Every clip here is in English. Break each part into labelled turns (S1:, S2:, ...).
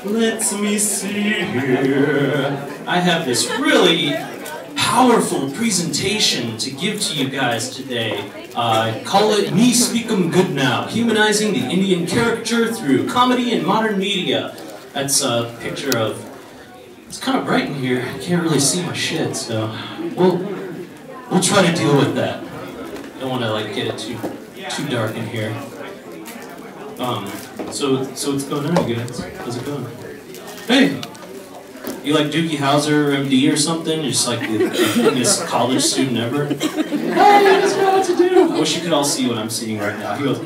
S1: Let me see here. I have this really powerful presentation to give to you guys today. Call it Me Speak 'em Good Now, humanizing the Indian caricature through comedy and modern media. That's a picture of, it's kind of bright in here. I can't really see my shit, so we'll try to deal with that. Don't want to like get it too dark in here. So what's going on, you guys? How's it going? Hey! You like Doogie Howser, MD, or something? You're just like the youngest college student ever? Hey, I just know what to do! I wish you could all see what I'm seeing right now. He goes...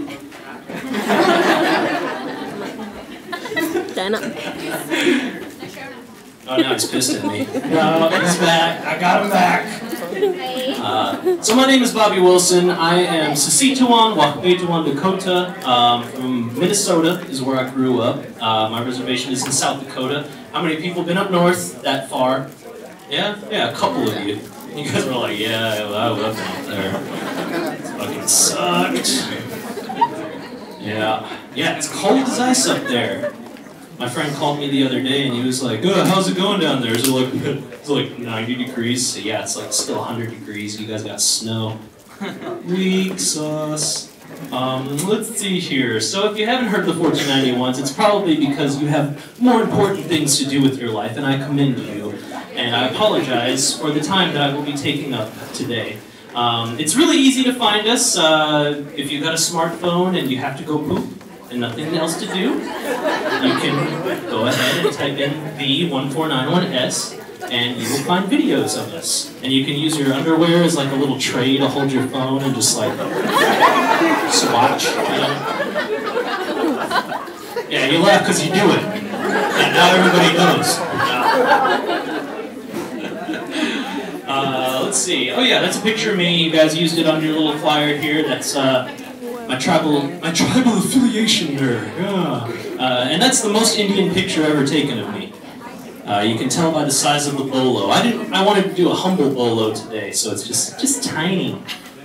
S1: Oh, now he's pissed at me. No, he's back. I got him back. So my name is Bobby Wilson. I am Saskatchewan, Wakpetuan, Dakota. From Minnesota is where I grew up. My reservation is in South Dakota. How many people been up north that far? Yeah? Yeah, a couple of you. You guys were like, yeah, I lived up there. It fucking sucked. Yeah. Yeah, it's cold as ice up there. My friend called me the other day and he was like, oh, how's it going down there? Is it like 90 degrees? So yeah, it's like still 100 degrees. You guys got snow. Weak sauce. Let's see here. So if you haven't heard the 1491s, it's probably because you have more important things to do with your life, and I commend you. And I apologize for the time that I will be taking up today. It's really easy to find us if you got a smartphone and you have to go poop and nothing else to do. You can go ahead and type in the1491S and you will find videos of us. And you can use your underwear as like a little tray to hold your phone and just like swatch, you know? Yeah, you laugh because you do it. And now everybody knows. Let's see. Oh yeah, that's a picture of me. You guys used it on your little flyer here. That's my tribal affiliation there. Yeah. And that's the most Indian picture ever taken of me. You can tell by the size of the bolo. I wanted to do a humble bolo today, so it's just tiny,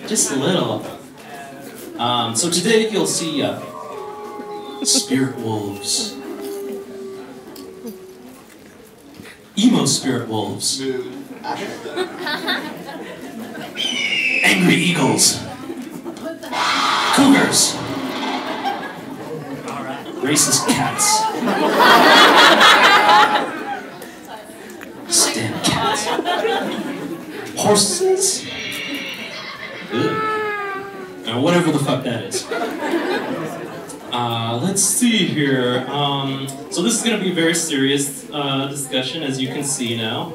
S1: just a little. So today you'll see spirit wolves, emo spirit wolves, angry eagles, cougars, racist cats. Stand cats. Horses. Or whatever the fuck that is. Let's see here. So this is going to be a very serious discussion, as you can see now.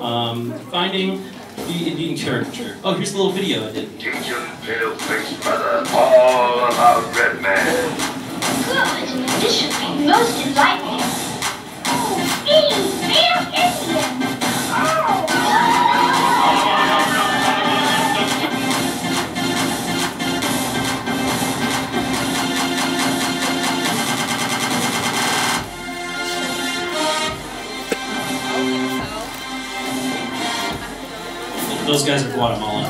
S1: Finding the Indian caricature. Oh, here's a little video I did.
S2: Teach your pale face brother all about Red Man.
S3: Good. This should be most enlightening. Oh, real Indian.
S1: Those guys are Guatemalan.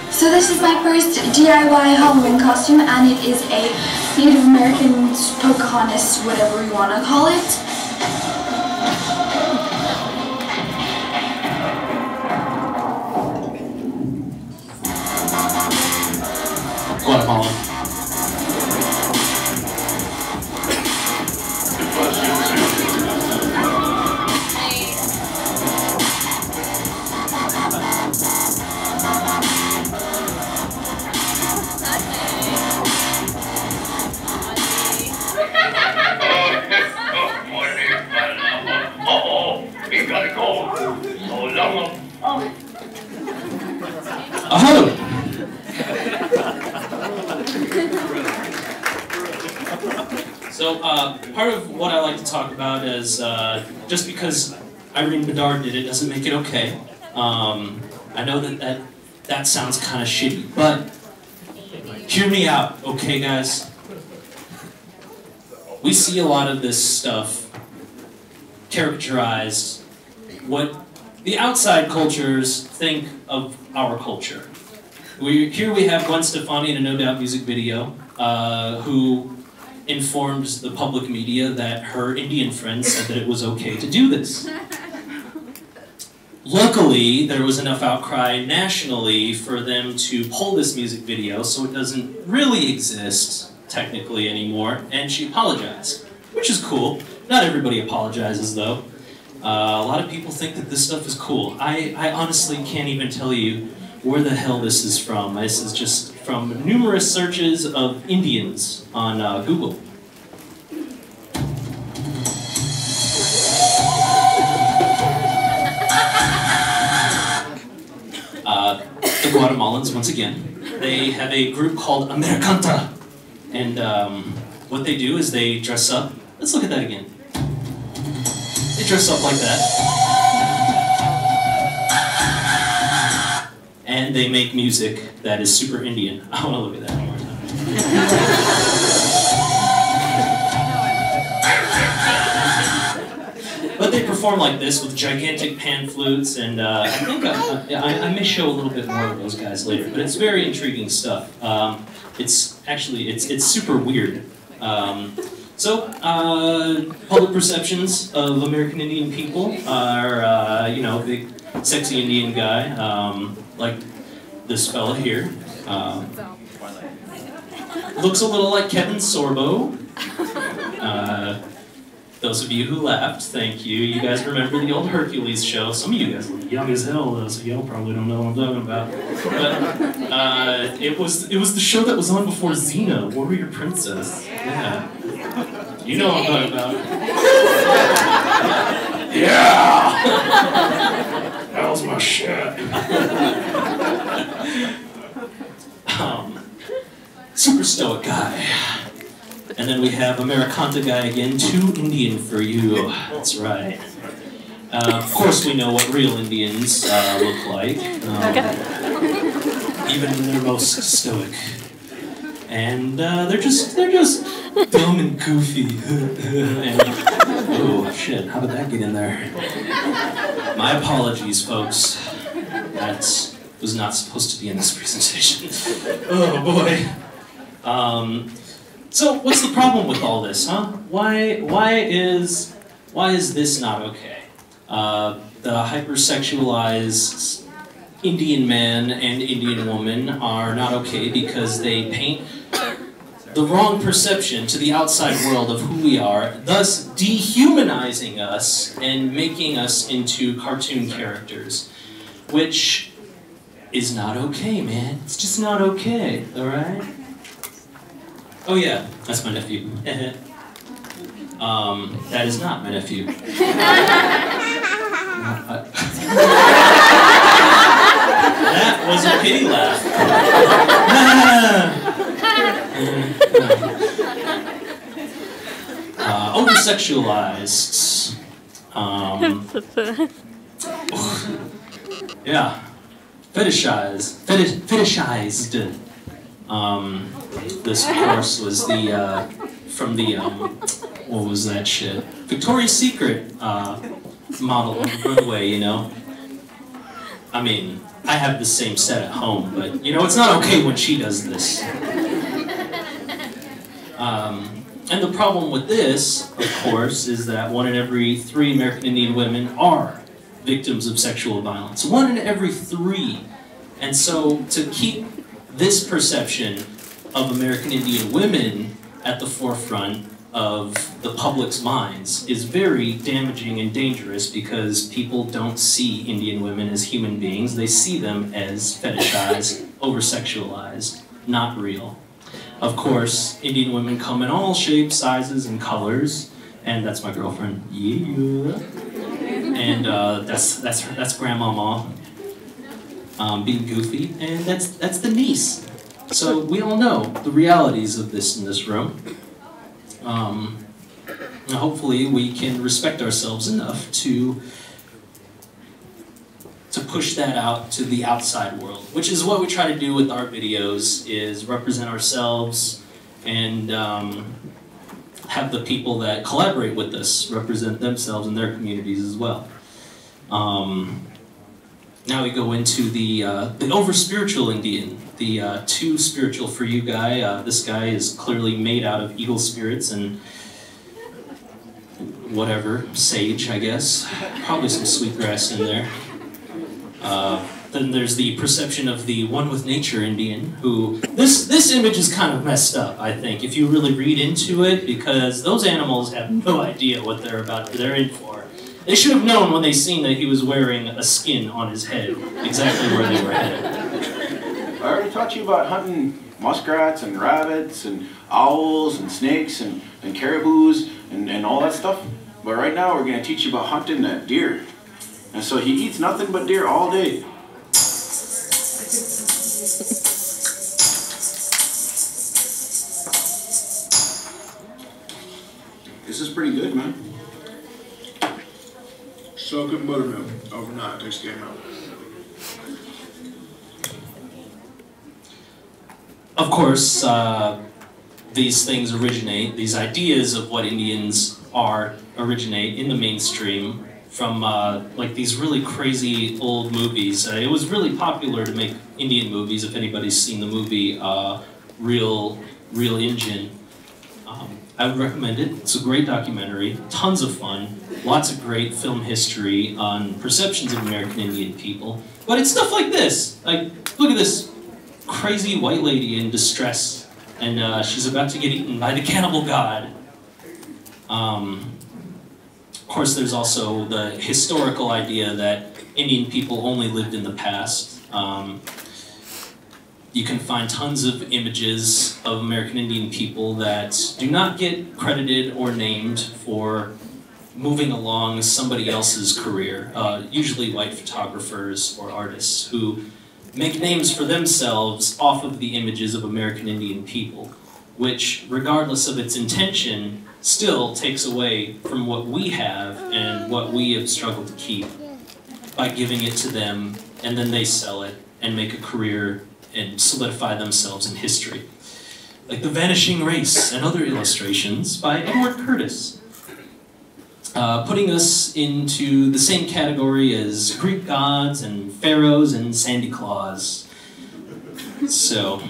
S4: So this is my first DIY Halloween costume, and it is a Native American Pocahontas, whatever you want to call it.
S1: Guatemalan. So, part of what I like to talk about is, just because Irene Bedard did it doesn't make it okay. I know that sounds kind of shitty, but hear me out, okay guys? We see a lot of this stuff caricaturized, what the outside cultures think of our culture. Here we have Gwen Stefani in a No Doubt music video. who informed the public media that her Indian friend said that it was okay to do this. Luckily, there was enough outcry nationally for them to pull this music video, so it doesn't really exist, technically, anymore, and she apologized, which is cool. Not everybody apologizes, though. A lot of people think that this stuff is cool. I honestly can't even tell you where the hell this is from. This is just from numerous searches of Indians on Google. The Guatemalans, once again, they have a group called Americanta, and what they do is they dress up. Let's look at that again. They dress up like that, and they make music that is super Indian. I want to look at that one more time. But they perform like this with gigantic pan flutes, and I think I may show a little bit more of those guys later. But it's very intriguing stuff. It's super weird. Public perceptions of American Indian people are, you know, big, sexy Indian guy, like this fella here. Looks a little like Kevin Sorbo. Those of you who laughed, thank you. You guys remember the old Hercules show. Some of you guys look young as hell, though, so y'all probably don't know what I'm talking about. But it was the show that was on before Xena, Warrior Princess. Yeah. You know what I'm talking about. Yeah! That was my shit. Super stoic guy. And then we have Americanta guy again, too Indian for you. That's right. Of course we know what real Indians look like. Even when they're most stoic. And they're just dumb and goofy. And, oh shit, how did that get in there? My apologies, folks. That was not supposed to be in this presentation. Oh boy. So what's the problem with all this, huh? Why is this not okay? The hypersexualized Indian man and Indian woman are not okay because they paint the wrong perception to the outside world of who we are, thus dehumanizing us and making us into cartoon characters, which is not okay, man. It's just not okay, all right? Oh yeah, that's my nephew. That is not my nephew. That was a pity laugh. Over-sexualized. Yeah. Fetishized. This, of course, was the, from the, what was that shit? Victoria's Secret model on the runway, you know? I mean, I have the same set at home, but, you know, it's not okay when she does this. And the problem with this, of course, is that 1 in every 3 American Indian women are victims of sexual violence. 1 in every 3. And so, to keep this perception of American Indian women at the forefront of the public's minds is very damaging and dangerous because people don't see Indian women as human beings. They see them as fetishized, over-sexualized, not real. Of course, Indian women come in all shapes, sizes, and colors, and that's my girlfriend. Yeah. And that's Grandmama being goofy, and that's the niece. So we all know the realities of this in this room. Hopefully we can respect ourselves enough to push that out to the outside world, which is what we try to do with our videos, is represent ourselves and have the people that collaborate with us represent themselves and their communities as well. Now we go into the over-spiritual Indian, the too spiritual for you guy. This guy is clearly made out of eagle spirits and whatever, sage, I guess. Probably some sweetgrass in there. Then there's the perception of the one with nature Indian, who, this image is kind of messed up, I think, if you really read into it, because those animals have no idea what they're in for. They should have known when they seen that he was wearing a skin on his head, exactly where they were headed.
S5: I already taught you about hunting muskrats and rabbits and owls and snakes and caribous and all that stuff. But right now we're going to teach you about hunting that deer. And so he eats nothing but deer all day. This is pretty good, man.
S6: Soak in buttermilk overnight, takes the game out.
S1: Of course, these things originate, these ideas of what Indians are originate in the mainstream from like these really crazy old movies. It was really popular to make Indian movies, if anybody's seen the movie Real Indian. I would recommend it. It's a great documentary, tons of fun, lots of great film history on perceptions of American Indian people. But it's stuff like this. Like, look at this crazy white lady in distress, and she's about to get eaten by the cannibal god. Of course, there's also the historical idea that Indian people only lived in the past. You can find tons of images of American Indian people that do not get credited or named for moving along somebody else's career, usually white photographers or artists who make names for themselves off of the images of American Indian people, which, regardless of its intention, still takes away from what we have and what we have struggled to keep by giving it to them, and then they sell it and make a career and solidify themselves in history. Like The Vanishing Race and other illustrations by Edward Curtis, putting us into the same category as Greek gods and pharaohs and Santa Claus. So,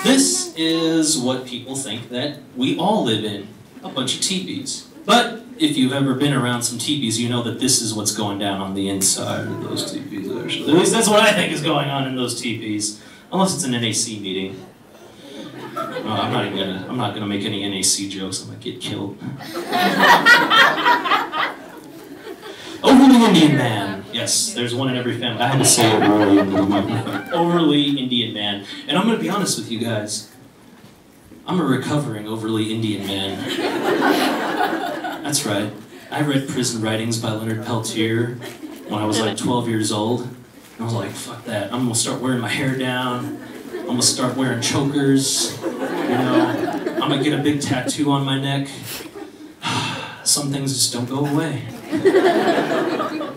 S1: this is what people think that we all live in, a bunch of teepees. But if you've ever been around some teepees, you know that this is what's going down on the inside of those teepees, actually. At least that's what I think is going on in those teepees. Unless it's an NAC meeting. I'm not gonna make any NAC jokes, I might get killed. Overly Indian man. Yes, there's one in every family. I had to say it early into the microphone. Overly Indian man. And I'm gonna be honest with you guys. I'm a recovering overly Indian man. That's right. I read Prison Writings by Leonard Peltier when I was like 12 years old. And I was like, fuck that. I'm gonna start wearing my hair down. I'm gonna start wearing chokers. You know, I'm gonna get a big tattoo on my neck. Some things just don't go away.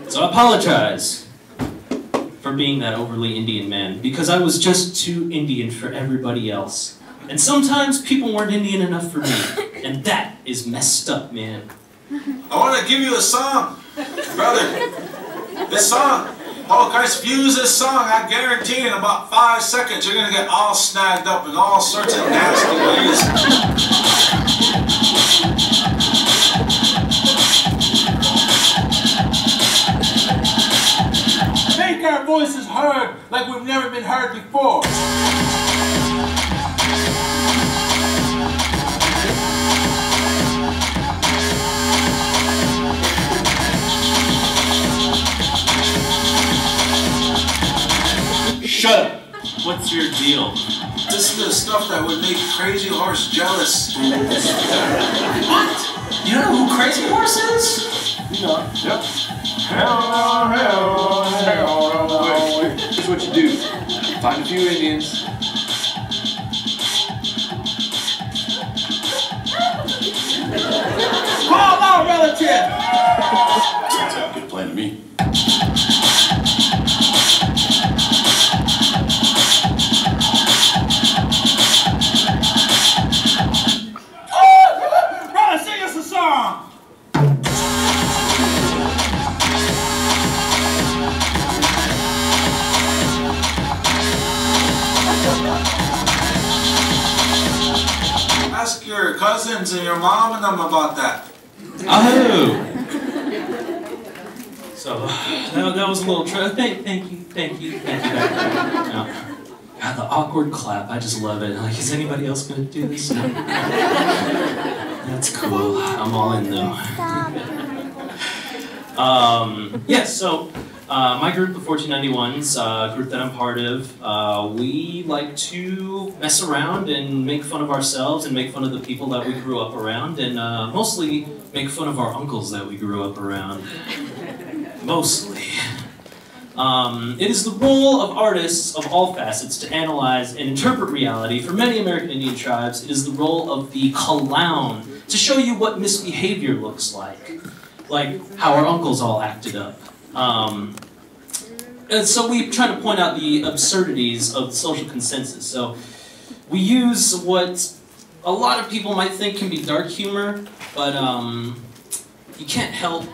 S1: So I apologize for being that overly Indian man, because I was just too Indian for everybody else. And sometimes people weren't Indian enough for me. And that is messed up, man.
S6: I want to give you a song, brother. This song. Oh, guys, use this song. I guarantee in about 5 seconds you're going to get all snagged up in all sorts of nasty ways. Make our voices heard like we've never been heard before.
S1: Shut up. What's your deal?
S6: This is the stuff that would make Crazy Horse jealous.
S1: What? You don't know who Crazy Horse is?
S5: No. Yep. Hell no, hell no, hell no. Here's what you do. Find a few Indians.
S6: Call our relative!
S5: Sounds like a good plan to me.
S6: Brother, sing us a song! your cousins and your mom and them about that.
S1: Oh! So, that was a little thank you. No. God, the awkward clap, I just love it. Like, is anybody else gonna do this? No. That's cool, I'm all in though. Yeah, so, my group, the 1491s, group that I'm part of, we like to mess around and make fun of ourselves and make fun of the people that we grew up around, and mostly make fun of our uncles that we grew up around. Mostly. It is the role of artists of all facets to analyze and interpret reality. For many American Indian tribes, it is the role of the clown to show you what misbehavior looks like how our uncles all acted up. And so we try to point out the absurdities of the social consensus. So we use what a lot of people might think can be dark humor, but you can't help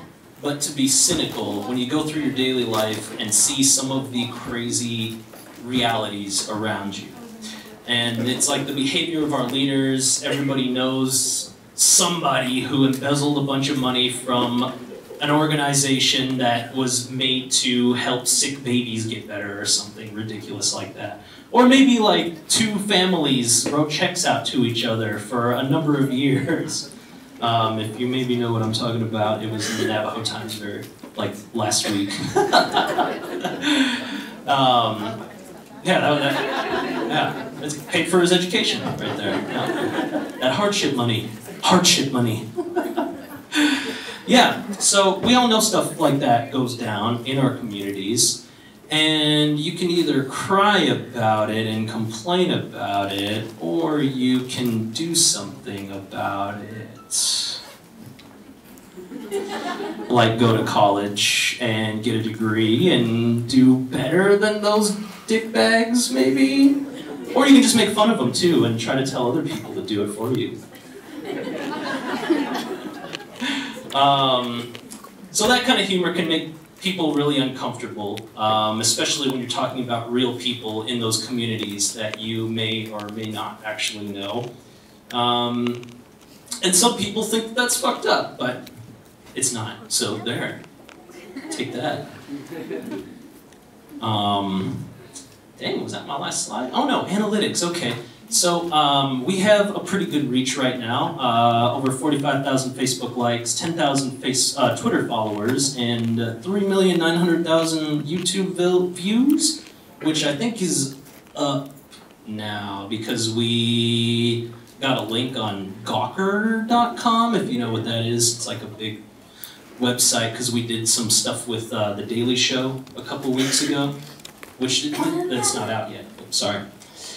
S1: but to be cynical when you go through your daily life and see some of the crazy realities around you. And it's like the behavior of our leaders. Everybody knows somebody who embezzled a bunch of money from an organization that was made to help sick babies get better or something ridiculous like that. Or maybe like two families wrote checks out to each other for a number of years. If you maybe know what I'm talking about, it was in the Navajo Times like last week. Yeah, it's paid for his education right there. Yeah. That hardship money. Yeah, so we all know stuff like that goes down in our communities, and you can either cry about it and complain about it, or you can do something about it. Like go to college and get a degree and do better than those dickbags, maybe? Or you can just make fun of them too and try to tell other people to do it for you. So that kind of humor can make people really uncomfortable, especially when you're talking about real people in those communities that you may or may not actually know. And some people think that's fucked up, but it's not. So there, take that. Dang, was that my last slide? Oh no, analytics, okay. So we have a pretty good reach right now, over 45,000 Facebook likes, 10,000 Twitter followers, and 3,900,000 YouTube views, which I think is up now because we got a link on Gawker.com, if you know what that is. It's like a big website because we did some stuff with The Daily Show a couple weeks ago, which that's not out yet. Oops, sorry.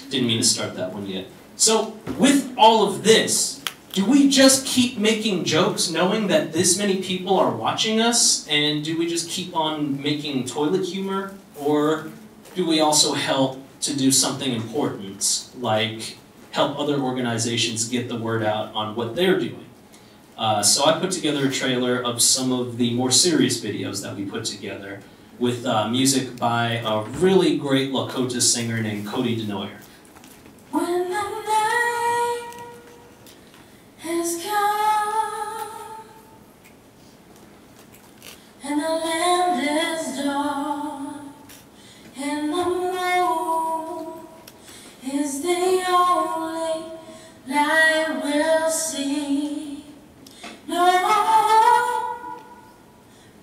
S1: Didn't mean to start that one yet. So, with all of this, do we just keep making jokes knowing that this many people are watching us? And do we just keep on making toilet humor? Or do we also help to do something important, like help other organizations get the word out on what they're doing? So I put together a trailer of some of the more serious videos that we put together with music by a really great Lakota singer named Cody Denoyer.
S7: When the night has come and the land is dark and the moon is the only light we'll see, no,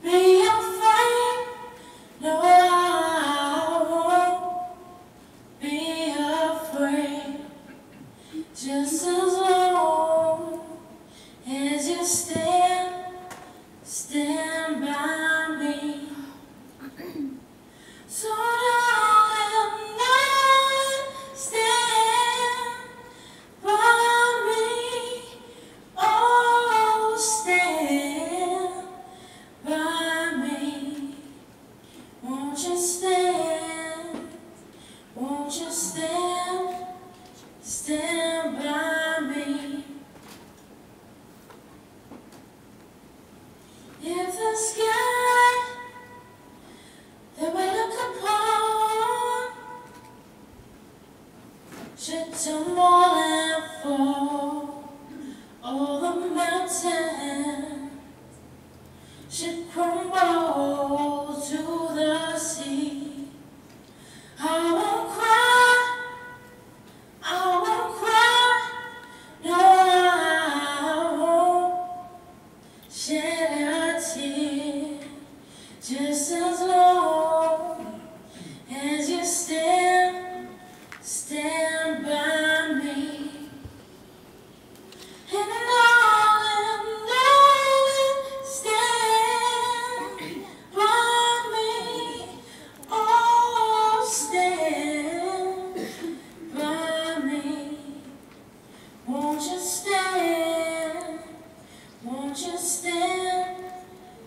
S7: be afraid, no, I won't be afraid. Just as long as you stand by me. So darling, stand by me. Oh, stand by me. Won't you stand? Won't you stand? Stand by me. If the sky that we look upon should tumble and fall, mountain should crumble to the sea, I won't cry, I won't cry, no, I won't shed a tear, just as long as you stand by me. And darling, stand by me. Oh, stand by me. Won't you stand? Won't you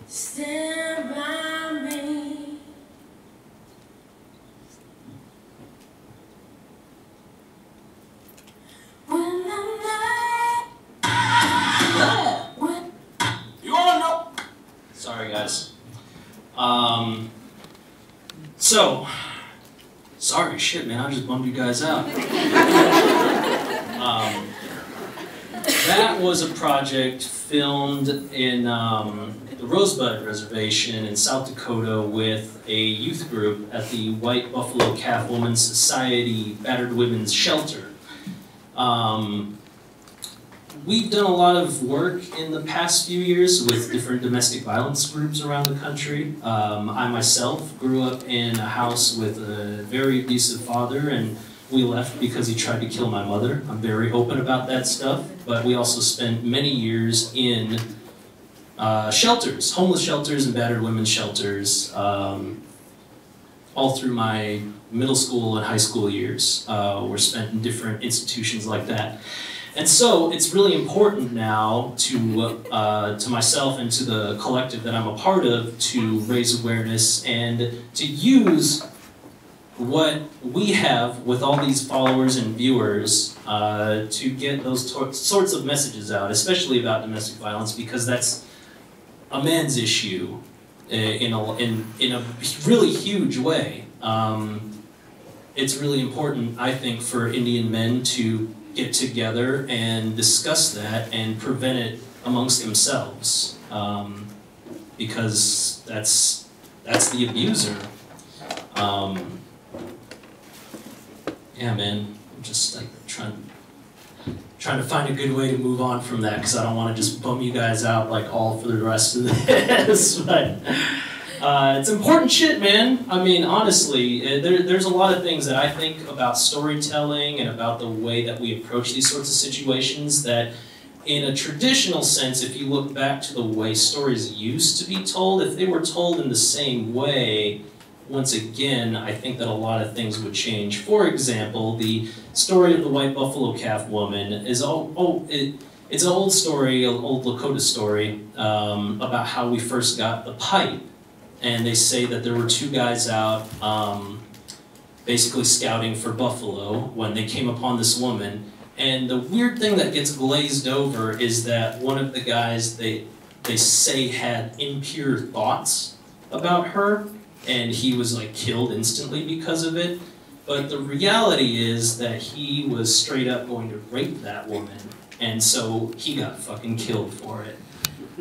S7: stand by me? When the night, when
S1: You wanna know? Sorry, guys. Sorry, shit, man, I just bummed you guys out. That was a project filmed in the Rosebud Reservation in South Dakota with a youth group at the White Buffalo Calf Women's Society Battered Women's Shelter. We've done a lot of work in the past few years with different domestic violence groups around the country. I myself grew up in a house with a very abusive father, and we left because he tried to kill my mother. I'm very open about that stuff, but we also spent many years in shelters, homeless shelters and battered women's shelters, all through my middle school and high school years were spent in different institutions like that. And so it's really important now to myself and to the collective that I'm a part of to raise awareness and to use what we have with all these followers and viewers to get those sorts of messages out, especially about domestic violence, because that's a man's issue in a really huge way. It's really important, I think, for Indian men to get together and discuss that and prevent it amongst themselves, because that's the abuser. Yeah, man, I'm just like trying to find a good way to move on from that, because I don't want to just bum you guys out like all for the rest of this. But it's important shit, man. I mean, honestly, there's a lot of things that I think about storytelling and about the way that we approach these sorts of situations that, in a traditional sense, if you look back to the way stories used to be told, if they were told in the same way, once again, I think that a lot of things would change. For example, the story of the White Buffalo Calf woman is it's an old story, an old Lakota story about how we first got the pipe. And they say that there were two guys out basically scouting for buffalo when they came upon this woman. And the weird thing that gets glazed over is that one of the guys they say had impure thoughts about her, and he was like killed instantly because of it. But the reality is that he was straight up going to rape that woman, and so he got fucking killed for it.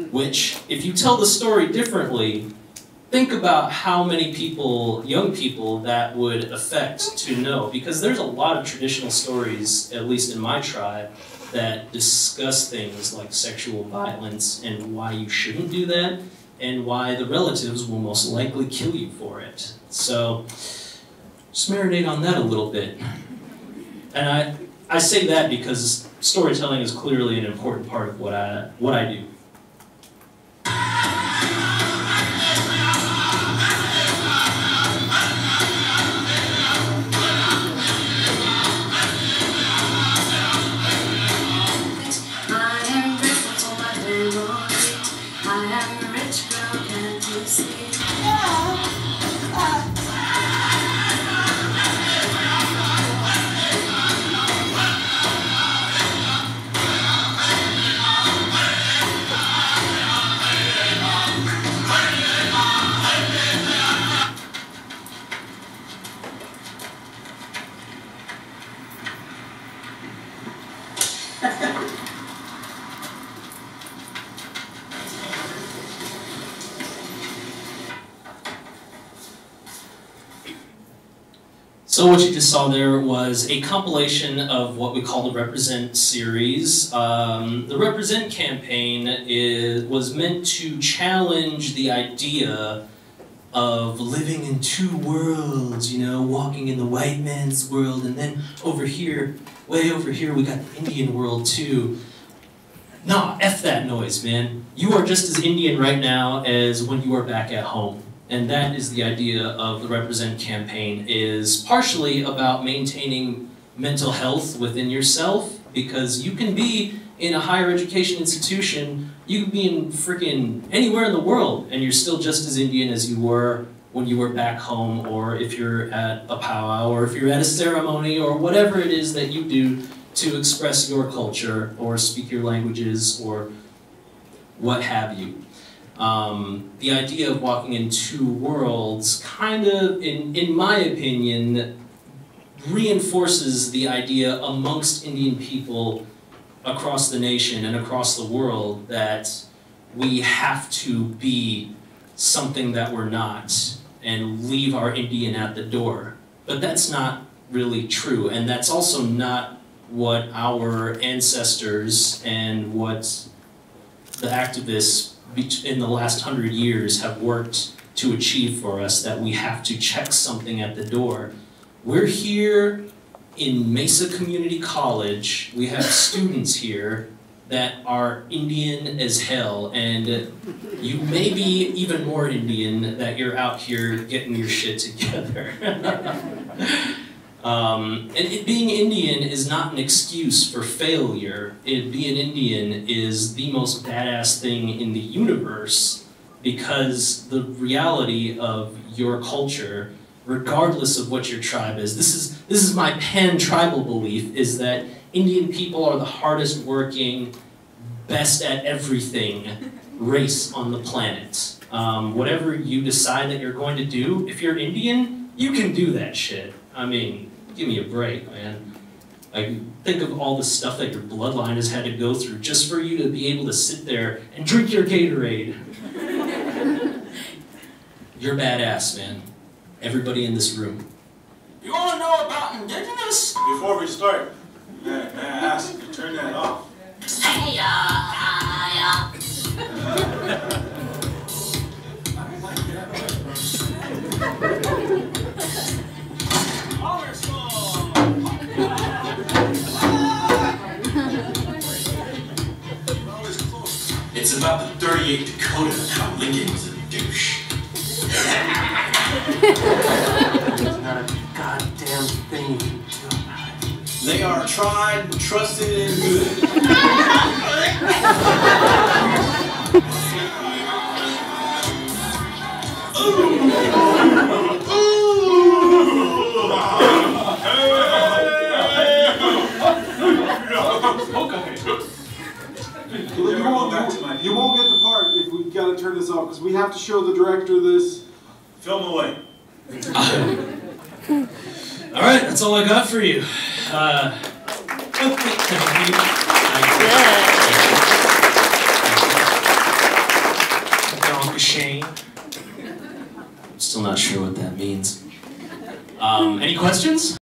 S1: Which, if you tell the story differently, think about how many people, young people, that would affect to know. Because there's a lot of traditional stories, at least in my tribe, that discuss things like sexual violence and why you shouldn't do that, and why the relatives will most likely kill you for it. So, just marinate on that a little bit. And I say that because storytelling is clearly an important part of what I do. So what you just saw there was a compilation of what we call the Represent series. The Represent campaign was meant to challenge the idea of living in two worlds, you know, walking in the white man's world, and then over here, way over here, we got the Indian world too. Nah, F that noise, man. You are just as Indian right now as when you are back at home. And that is the idea of the Represent campaign, is partially about maintaining mental health within yourself, because you can be in a higher education institution, you can be in freaking anywhere in the world, and you're still just as Indian as you were when you were back home, or if you're at a powwow, or if you're at a ceremony, or whatever it is that you do to express your culture, or speak your languages, or what have you. The idea of walking in two worlds kind of, in my opinion, reinforces the idea amongst Indian people across the nation and across the world that we have to be something that we're not and leave our Indian at the door. But that's not really true, and that's also not what our ancestors and what the activists in the last 100 years have worked to achieve for us, that we have to check something at the door. We're here in Mesa Community College. We have students here that are Indian as hell, and you may be even more Indian that you're out here getting your shit together. And being Indian is not an excuse for failure. Being Indian is the most badass thing in the universe, because the reality of your culture, regardless of what your tribe is, this is my pan-tribal belief, is that Indian people are the hardest working, best at everything race on the planet. Whatever you decide that you're going to do, if you're Indian, you can do that shit. I mean, give me a break, man. Like, think of all the stuff that your bloodline has had to go through just for you to be able to sit there and drink your Gatorade. You're badass, man. Everybody in this room.
S6: You want to know about indigenous? Before we start, may I ask you to turn that off?
S8: It's about the 38 Dakota and how Lincoln was a douche.
S1: There's not a goddamn thing you can do about it.
S8: They are tried, trusted, and good.
S9: You won't get the part if we gotta turn this off, because we have to show the director this.
S6: Film away.
S1: All right, that's all I got for you. Shane. I'm still not sure what that means. Any questions?